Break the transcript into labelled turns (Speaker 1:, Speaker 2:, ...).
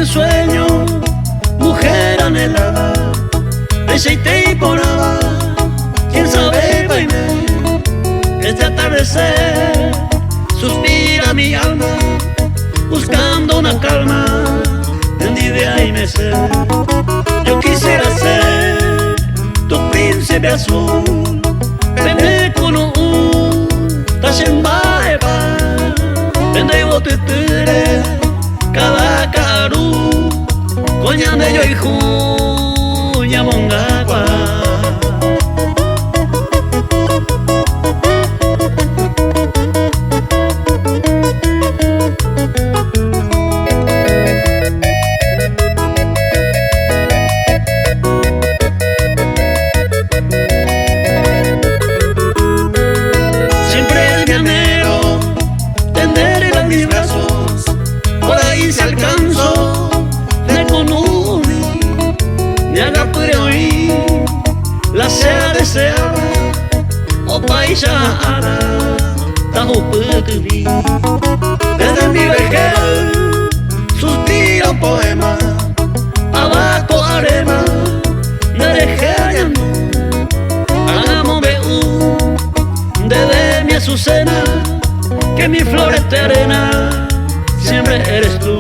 Speaker 1: Sueño, mujer anhelada, aceite y porada, quién sabe, baby, este atardecer suspira mi alma, buscando una calma, tendida y mecer. Yo quisiera ser tu príncipe azul, vende con un tashembaeba, vende botetere, cada caru, coñane yo y juña mongagua. Siempre es mi anhelo tenderle a mis brazos, por ahí se alcanzo de conuni, me haga puede oír la sea deseada, o paisa ara, tajo puede vivir. Desde mi vejez suspiro un poema, abajo arena, me dejé hallando, hagamos desde mi azucena, que mi flor es terrena, siempre eres tú.